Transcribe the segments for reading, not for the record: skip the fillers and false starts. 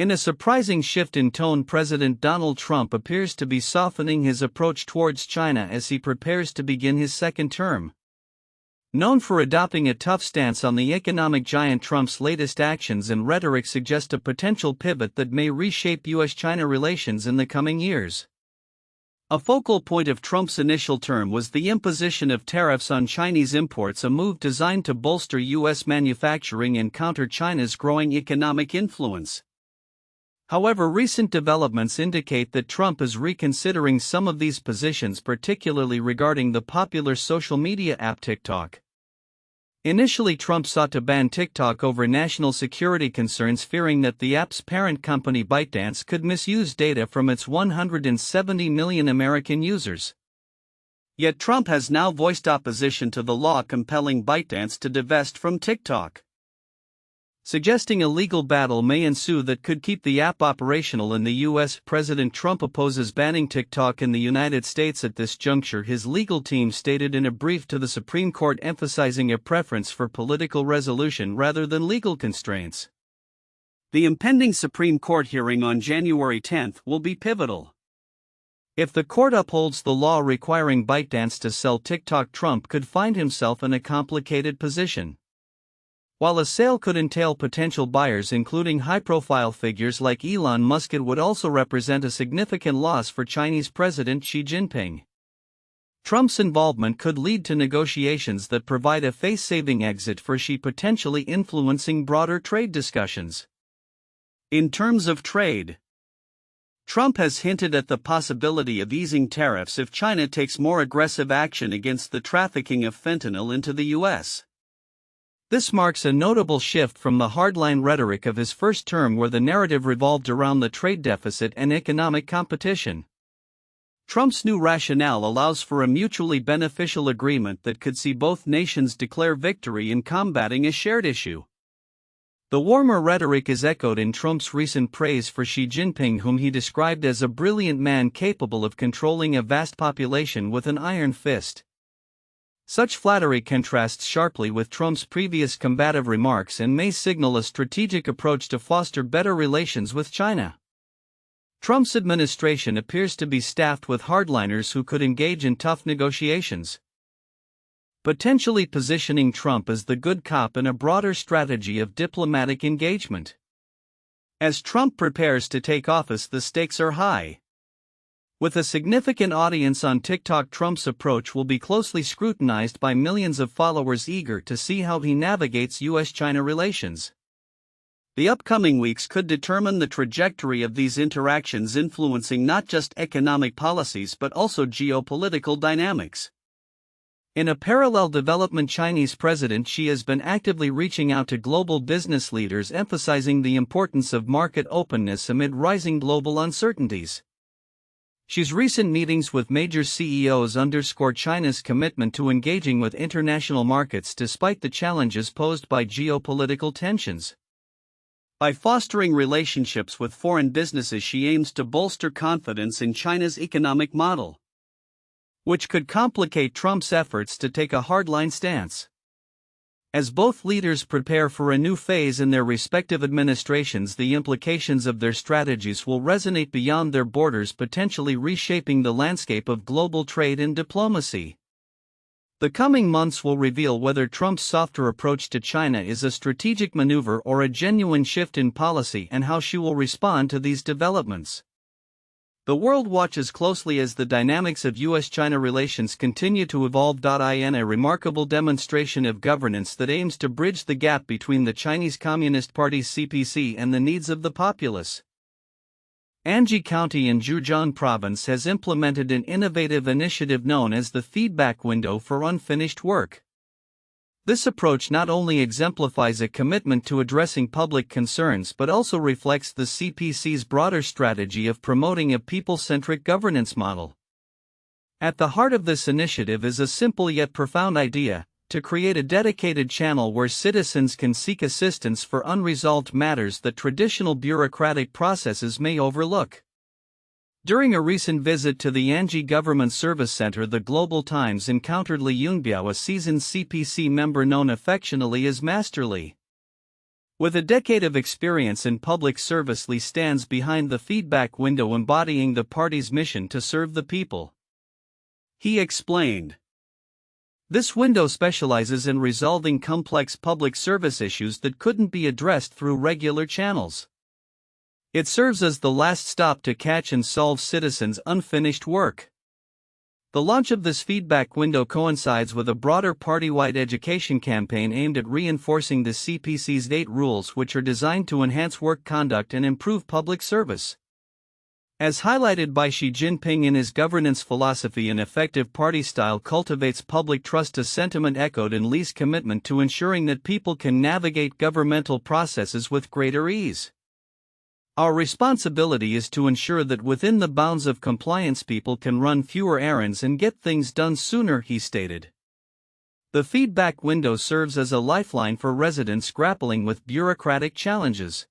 In a surprising shift in tone, President Donald Trump appears to be softening his approach towards China as he prepares to begin his second term. Known for adopting a tough stance on the economic giant, Trump's latest actions and rhetoric suggest a potential pivot that may reshape U.S.-China relations in the coming years. A focal point of Trump's initial term was the imposition of tariffs on Chinese imports, a move designed to bolster U.S. manufacturing and counter China's growing economic influence. However, recent developments indicate that Trump is reconsidering some of these positions, particularly regarding the popular social media app TikTok. Initially, Trump sought to ban TikTok over national security concerns, fearing that the app's parent company ByteDance could misuse data from its 170 million American users. Yet Trump has now voiced opposition to the law compelling ByteDance to divest from TikTok, suggesting a legal battle may ensue that could keep the app operational in the U.S. President Trump opposes banning TikTok in the United States at this juncture, his legal team stated in a brief to the Supreme Court, emphasizing a preference for political resolution rather than legal constraints. The impending Supreme Court hearing on January 10 will be pivotal. If the court upholds the law requiring ByteDance to sell TikTok, Trump could find himself in a complicated position. While a sale could entail potential buyers including high-profile figures like Elon Musk, it would also represent a significant loss for Chinese President Xi Jinping. Trump's involvement could lead to negotiations that provide a face-saving exit for Xi, potentially influencing broader trade discussions. In terms of trade, Trump has hinted at the possibility of easing tariffs if China takes more aggressive action against the trafficking of fentanyl into the U.S. This marks a notable shift from the hardline rhetoric of his first term, where the narrative revolved around the trade deficit and economic competition. Trump's new rationale allows for a mutually beneficial agreement that could see both nations declare victory in combating a shared issue. The warmer rhetoric is echoed in Trump's recent praise for Xi Jinping, whom he described as a brilliant man capable of controlling a vast population with an iron fist. Such flattery contrasts sharply with Trump's previous combative remarks and may signal a strategic approach to foster better relations with China. Trump's administration appears to be staffed with hardliners who could engage in tough negotiations, potentially positioning Trump as the good cop in a broader strategy of diplomatic engagement. As Trump prepares to take office, the stakes are high. With a significant audience on TikTok, Trump's approach will be closely scrutinized by millions of followers eager to see how he navigates U.S.-China relations. The upcoming weeks could determine the trajectory of these interactions, influencing not just economic policies but also geopolitical dynamics. In a parallel development, Chinese President Xi has been actively reaching out to global business leaders, emphasizing the importance of market openness amid rising global uncertainties. Xi's recent meetings with major CEOs underscore China's commitment to engaging with international markets despite the challenges posed by geopolitical tensions. By fostering relationships with foreign businesses, Xi aims to bolster confidence in China's economic model, which could complicate Trump's efforts to take a hardline stance. As both leaders prepare for a new phase in their respective administrations, the implications of their strategies will resonate beyond their borders, potentially reshaping the landscape of global trade and diplomacy. The coming months will reveal whether Trump's softer approach to China is a strategic maneuver or a genuine shift in policy, and how Xi will respond to these developments. The world watches closely as the dynamics of U.S.-China relations continue to evolve. In a remarkable demonstration of governance that aims to bridge the gap between the Chinese Communist Party's CPC and the needs of the populace, Anji County in Zhejiang Province has implemented an innovative initiative known as the Feedback Window for Unfinished Work. This approach not only exemplifies a commitment to addressing public concerns but also reflects the CPC's broader strategy of promoting a people-centric governance model. At the heart of this initiative is a simple yet profound idea: to create a dedicated channel where citizens can seek assistance for unresolved matters that traditional bureaucratic processes may overlook. During a recent visit to the Anji Government Service Center, the Global Times encountered Li Yungbiao, a seasoned CPC member known affectionately as Master Li. With a decade of experience in public service, Li stands behind the feedback window, embodying the party's mission to serve the people. He explained. This window specializes in resolving complex public service issues that couldn't be addressed through regular channels. It serves as the last stop to catch and solve citizens' unfinished work. The launch of this feedback window coincides with a broader party-wide education campaign aimed at reinforcing the CPC's 8 rules, which are designed to enhance work conduct and improve public service. As highlighted by Xi Jinping in his governance philosophy, an effective party style cultivates public trust, a sentiment echoed in Li's commitment to ensuring that people can navigate governmental processes with greater ease. Our responsibility is to ensure that within the bounds of compliance people can run fewer errands and get things done sooner, he stated. The feedback window serves as a lifeline for residents grappling with bureaucratic challenges.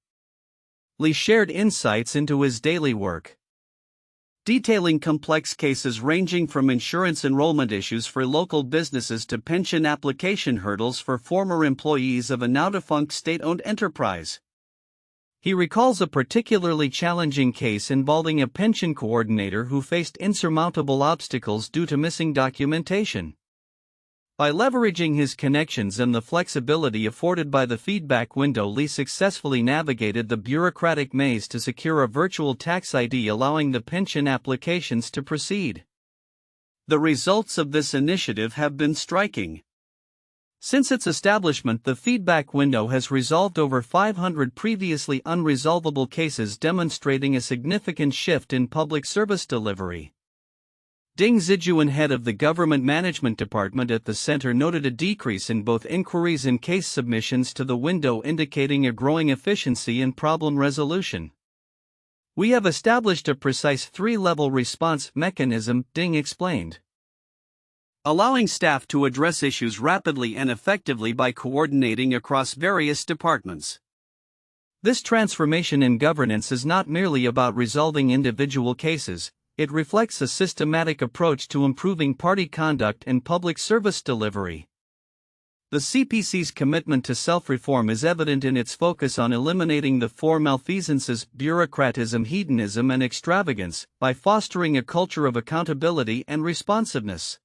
Li shared insights into his daily work, detailing complex cases ranging from insurance enrollment issues for local businesses to pension application hurdles for former employees of a now-defunct state-owned enterprise. He recalls a particularly challenging case involving a pension coordinator who faced insurmountable obstacles due to missing documentation. By leveraging his connections and the flexibility afforded by the feedback window, Li successfully navigated the bureaucratic maze to secure a virtual tax ID, allowing the pension applications to proceed. The results of this initiative have been striking. Since its establishment, the feedback window has resolved over 500 previously unresolvable cases, demonstrating a significant shift in public service delivery. Ding Zijuan, head of the Government Management Department at the center, noted a decrease in both inquiries and case submissions to the window, indicating a growing efficiency in problem resolution. We have established a precise 3-level response mechanism, Ding explained, allowing staff to address issues rapidly and effectively by coordinating across various departments. This transformation in governance is not merely about resolving individual cases, it reflects a systematic approach to improving party conduct and public service delivery. The CPC's commitment to self-reform is evident in its focus on eliminating the 4 malfeasances: bureaucratism, hedonism, and extravagance, by fostering a culture of accountability and responsiveness.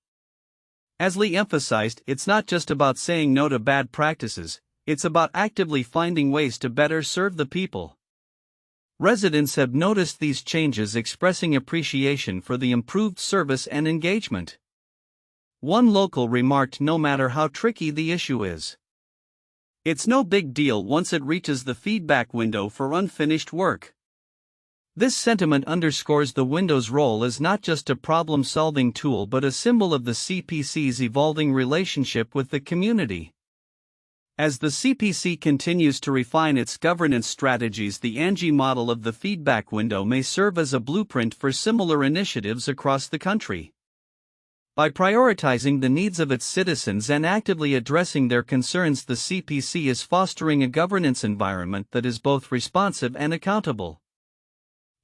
As Li emphasized, it's not just about saying no to bad practices, it's about actively finding ways to better serve the people. Residents have noticed these changes, expressing appreciation for the improved service and engagement. One local remarked, "No matter how tricky the issue is, it's no big deal once it reaches the feedback window for unfinished work." This sentiment underscores the window's role as not just a problem-solving tool but a symbol of the CPC's evolving relationship with the community. As the CPC continues to refine its governance strategies, the Anji model of the feedback window may serve as a blueprint for similar initiatives across the country. By prioritizing the needs of its citizens and actively addressing their concerns, the CPC is fostering a governance environment that is both responsive and accountable.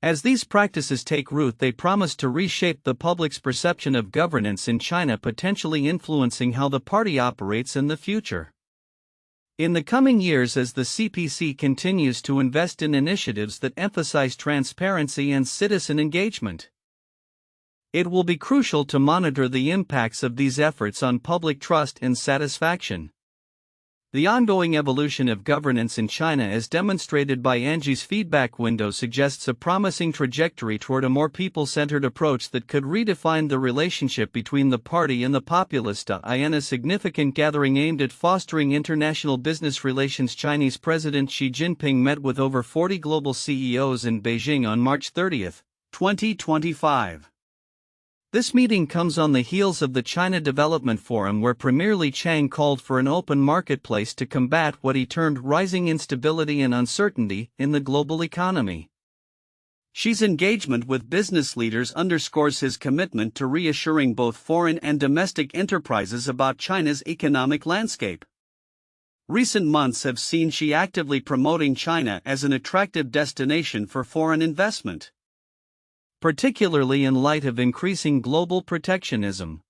As these practices take root, they promise to reshape the public's perception of governance in China, potentially influencing how the party operates in the future. In the coming years, as the CPC continues to invest in initiatives that emphasize transparency and citizen engagement, it will be crucial to monitor the impacts of these efforts on public trust and satisfaction. The ongoing evolution of governance in China, as demonstrated by Anji's feedback window, suggests a promising trajectory toward a more people-centered approach that could redefine the relationship between the party and the populace. In a significant gathering aimed at fostering international business relations, Chinese President Xi Jinping met with over 40 global CEOs in Beijing on March 30, 2025. This meeting comes on the heels of the China Development Forum, where Premier Li Qiang called for an open marketplace to combat what he termed rising instability and uncertainty in the global economy. Xi's engagement with business leaders underscores his commitment to reassuring both foreign and domestic enterprises about China's economic landscape. Recent months have seen Xi actively promoting China as an attractive destination for foreign investment, particularly in light of increasing global protectionism.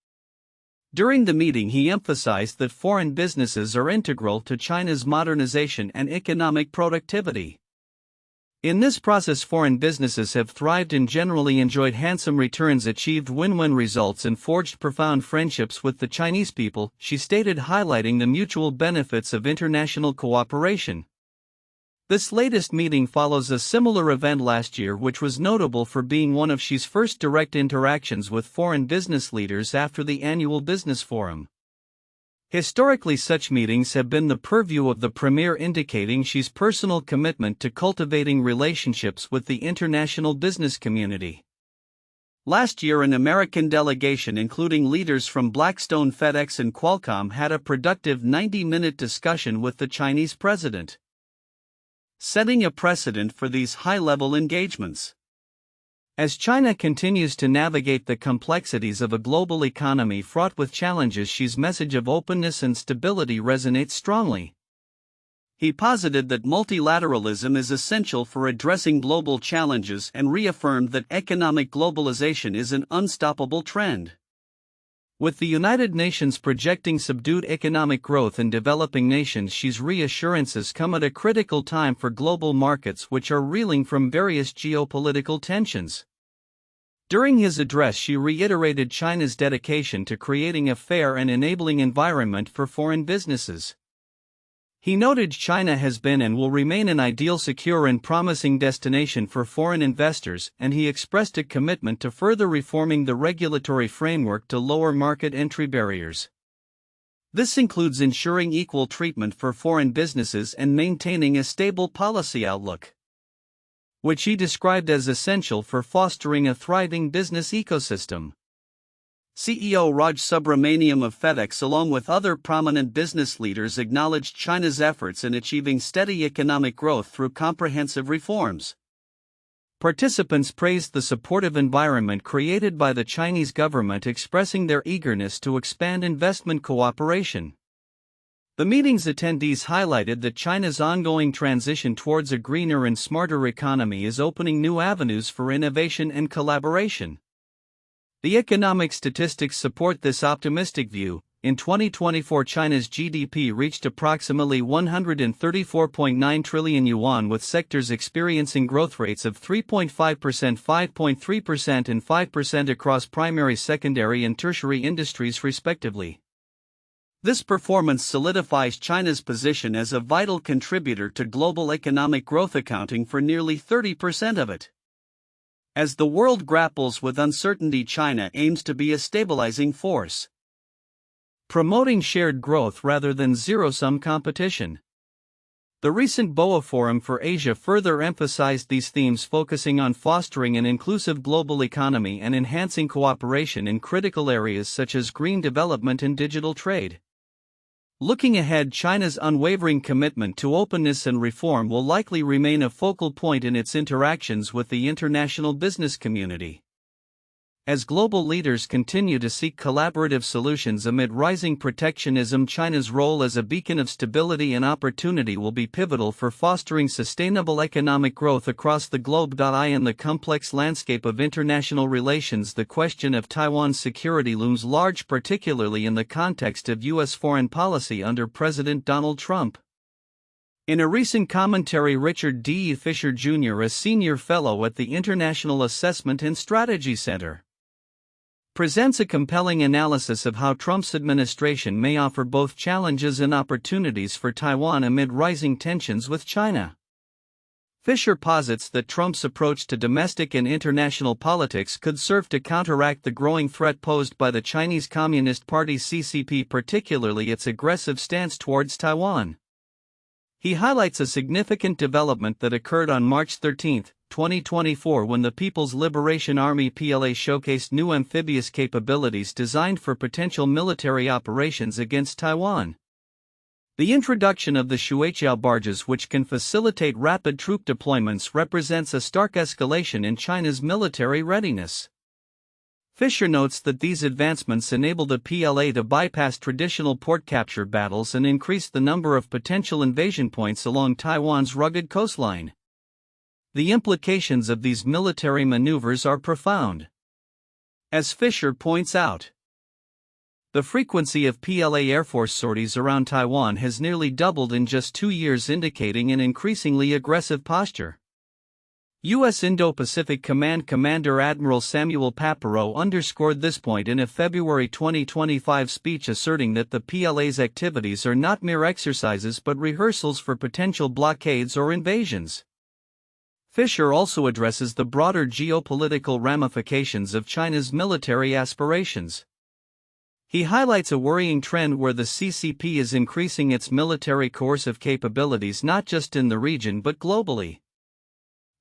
During the meeting, he emphasized that foreign businesses are integral to China's modernization and economic productivity. In this process, foreign businesses have thrived and generally enjoyed handsome returns, achieved win-win results, and forged profound friendships with the Chinese people, she stated, highlighting the mutual benefits of international cooperation. This latest meeting follows a similar event last year, which was notable for being one of Xi's first direct interactions with foreign business leaders after the annual business forum. Historically, such meetings have been the purview of the premier, indicating Xi's personal commitment to cultivating relationships with the international business community. Last year, an American delegation, including leaders from Blackstone, FedEx, and Qualcomm, had a productive 90-minute discussion with the Chinese president, setting a precedent for these high-level engagements. As China continues to navigate the complexities of a global economy fraught with challenges, Xi's message of openness and stability resonates strongly. He posited that multilateralism is essential for addressing global challenges and reaffirmed that economic globalization is an unstoppable trend. With the United Nations projecting subdued economic growth in developing nations, Xi's reassurances come at a critical time for global markets, which are reeling from various geopolitical tensions. During his address, Xi reiterated China's dedication to creating a fair and enabling environment for foreign businesses. He noted China has been and will remain an ideal, secure, and promising destination for foreign investors, and he expressed a commitment to further reforming the regulatory framework to lower market entry barriers. This includes ensuring equal treatment for foreign businesses and maintaining a stable policy outlook, which he described as essential for fostering a thriving business ecosystem. CEO Raj Subramaniam of FedEx, along with other prominent business leaders, acknowledged China's efforts in achieving steady economic growth through comprehensive reforms. Participants praised the supportive environment created by the Chinese government, expressing their eagerness to expand investment cooperation. The meeting's attendees highlighted that China's ongoing transition towards a greener and smarter economy is opening new avenues for innovation and collaboration. The economic statistics support this optimistic view. In 2024, China's GDP reached approximately 134.9 trillion yuan, with sectors experiencing growth rates of 3.5%, 5.3%, and 5% across primary, secondary, and tertiary industries, respectively. This performance solidifies China's position as a vital contributor to global economic growth, accounting for nearly 30% of it. As the world grapples with uncertainty, China aims to be a stabilizing force, promoting shared growth rather than zero-sum competition. The recent BOA Forum for Asia further emphasized these themes, focusing on fostering an inclusive global economy and enhancing cooperation in critical areas such as green development and digital trade. Looking ahead, China's unwavering commitment to openness and reform will likely remain a focal point in its interactions with the international business community. As global leaders continue to seek collaborative solutions amid rising protectionism, China's role as a beacon of stability and opportunity will be pivotal for fostering sustainable economic growth across the globe. In the complex landscape of international relations, the question of Taiwan's security looms large, particularly in the context of U.S. foreign policy under President Donald Trump. In a recent commentary, Richard D. Fisher Jr., a senior fellow at the International Assessment and Strategy Center, presents a compelling analysis of how Trump's administration may offer both challenges and opportunities for Taiwan amid rising tensions with China. Fisher posits that Trump's approach to domestic and international politics could serve to counteract the growing threat posed by the Chinese Communist Party's CCP, particularly its aggressive stance towards Taiwan. He highlights a significant development that occurred on March 13, 2024, when the People's Liberation Army (PLA) showcased new amphibious capabilities designed for potential military operations against Taiwan. The introduction of the Shuiqiao barges, which can facilitate rapid troop deployments, represents a stark escalation in China's military readiness. Fisher notes that these advancements enable the PLA to bypass traditional port capture battles and increase the number of potential invasion points along Taiwan's rugged coastline. The implications of these military maneuvers are profound. As Fisher points out, The frequency of PLA Air Force sorties around Taiwan has nearly doubled in just 2 years, indicating an increasingly aggressive posture. U.S. Indo-Pacific Command Commander Admiral Samuel Papero underscored this point in a February 2025 speech, asserting that the PLA's activities are not mere exercises but rehearsals for potential blockades or invasions. Fisher also addresses the broader geopolitical ramifications of China's military aspirations. He highlights a worrying trend where the CCP is increasing its military coercive capabilities not just in the region but globally.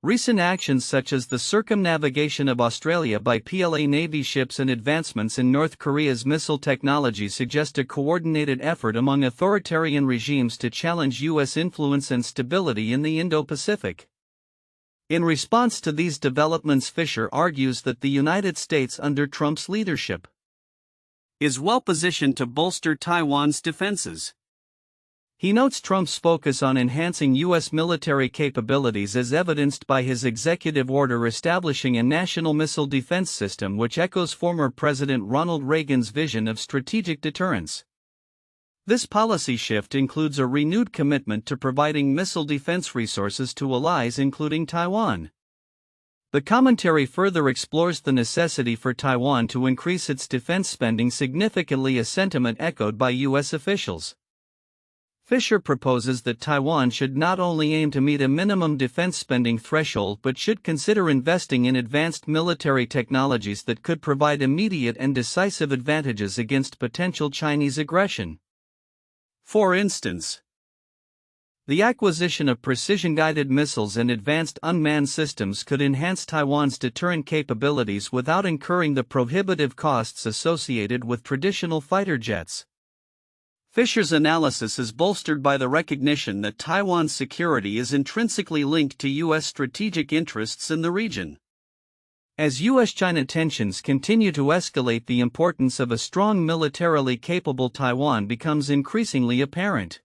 Recent actions such as the circumnavigation of Australia by PLA Navy ships and advancements in North Korea's missile technology suggest a coordinated effort among authoritarian regimes to challenge U.S. influence and stability in the Indo-Pacific. In response to these developments, Fisher argues that the United States under Trump's leadership is well positioned to bolster Taiwan's defenses. He notes Trump's focus on enhancing U.S. military capabilities as evidenced by his executive order establishing a national missile defense system, which echoes former President Ronald Reagan's vision of strategic deterrence. This policy shift includes a renewed commitment to providing missile defense resources to allies, including Taiwan. The commentary further explores the necessity for Taiwan to increase its defense spending significantly, a sentiment echoed by U.S. officials. Fisher proposes that Taiwan should not only aim to meet a minimum defense spending threshold but should consider investing in advanced military technologies that could provide immediate and decisive advantages against potential Chinese aggression. For instance, the acquisition of precision-guided missiles and advanced unmanned systems could enhance Taiwan's deterrent capabilities without incurring the prohibitive costs associated with traditional fighter jets. Fisher's analysis is bolstered by the recognition that Taiwan's security is intrinsically linked to U.S. strategic interests in the region. As U.S.-China tensions continue to escalate, the importance of a strong, militarily capable Taiwan becomes increasingly apparent.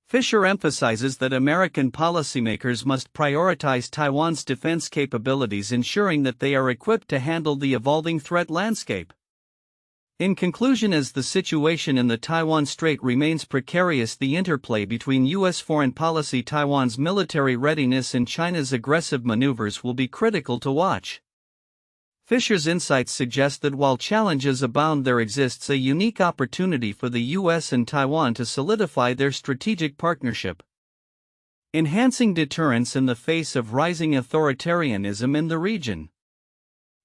Fisher emphasizes that American policymakers must prioritize Taiwan's defense capabilities, ensuring that they are equipped to handle the evolving threat landscape. In conclusion, as the situation in the Taiwan Strait remains precarious, the interplay between U.S. foreign policy, Taiwan's military readiness, and China's aggressive maneuvers will be critical to watch. Fisher's insights suggest that while challenges abound, there exists a unique opportunity for the U.S. and Taiwan to solidify their strategic partnership, enhancing deterrence in the face of rising authoritarianism in the region.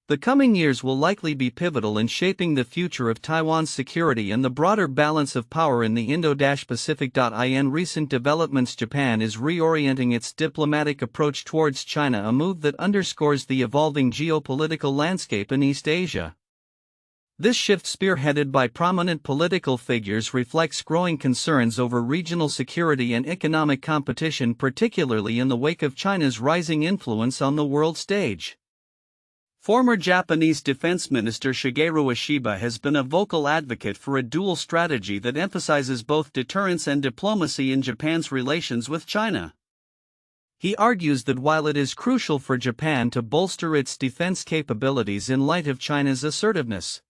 The coming years will likely be pivotal in shaping the future of Taiwan's security and the broader balance of power in the Indo-Pacific. In recent developments, Japan is reorienting its diplomatic approach towards China, a move that underscores the evolving geopolitical landscape in East Asia. This shift, spearheaded by prominent political figures, reflects growing concerns over regional security and economic competition, particularly in the wake of China's rising influence on the world stage. Former Japanese Defense Minister Shigeru Ishiba has been a vocal advocate for a dual strategy that emphasizes both deterrence and diplomacy in Japan's relations with China. He argues that while it is crucial for Japan to bolster its defense capabilities in light of China's assertiveness,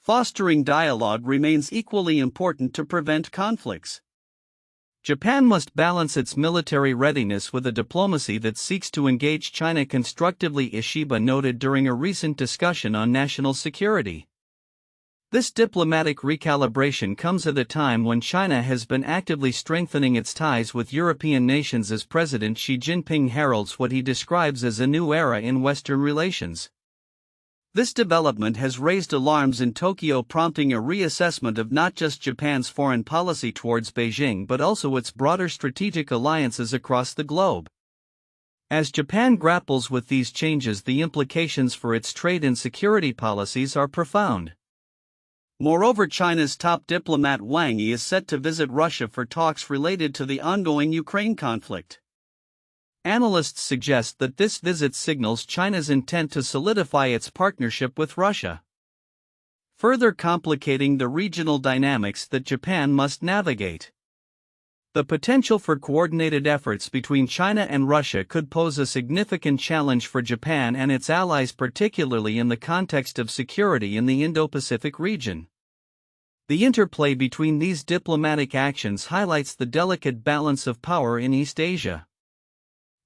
fostering dialogue remains equally important to prevent conflicts. Japan must balance its military readiness with a diplomacy that seeks to engage China constructively, Ishiba noted during a recent discussion on national security. This diplomatic recalibration comes at a time when China has been actively strengthening its ties with European nations, as President Xi Jinping heralds what he describes as a new era in Western relations. This development has raised alarms in Tokyo, prompting a reassessment of not just Japan's foreign policy towards Beijing but also its broader strategic alliances across the globe. As Japan grapples with these changes, the implications for its trade and security policies are profound. Moreover, China's top diplomat Wang Yi is set to visit Russia for talks related to the ongoing Ukraine conflict. Analysts suggest that this visit signals China's intent to solidify its partnership with Russia, further complicating the regional dynamics that Japan must navigate. The potential for coordinated efforts between China and Russia could pose a significant challenge for Japan and its allies, particularly in the context of security in the Indo-Pacific region. The interplay between these diplomatic actions highlights the delicate balance of power in East Asia.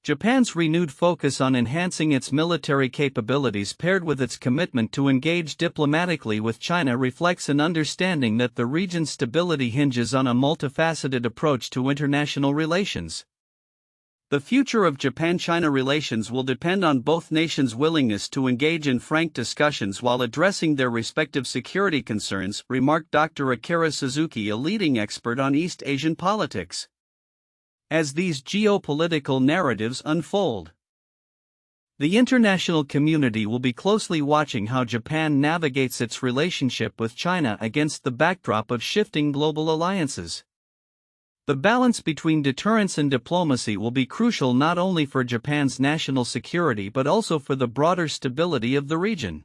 Japan's renewed focus on enhancing its military capabilities paired with its commitment to engage diplomatically with China reflects an understanding that the region's stability hinges on a multifaceted approach to international relations. The future of Japan-China relations will depend on both nations' willingness to engage in frank discussions while addressing their respective security concerns, remarked Dr. Akira Suzuki, a leading expert on East Asian politics. As these geopolitical narratives unfold, the international community will be closely watching how Japan navigates its relationship with China against the backdrop of shifting global alliances. The balance between deterrence and diplomacy will be crucial not only for Japan's national security but also for the broader stability of the region.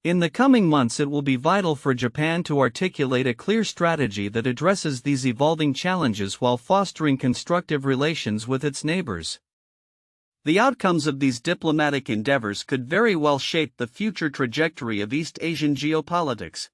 In the coming months, it will be vital for Japan to articulate a clear strategy that addresses these evolving challenges while fostering constructive relations with its neighbors. The outcomes of these diplomatic endeavors could very well shape the future trajectory of East Asian geopolitics.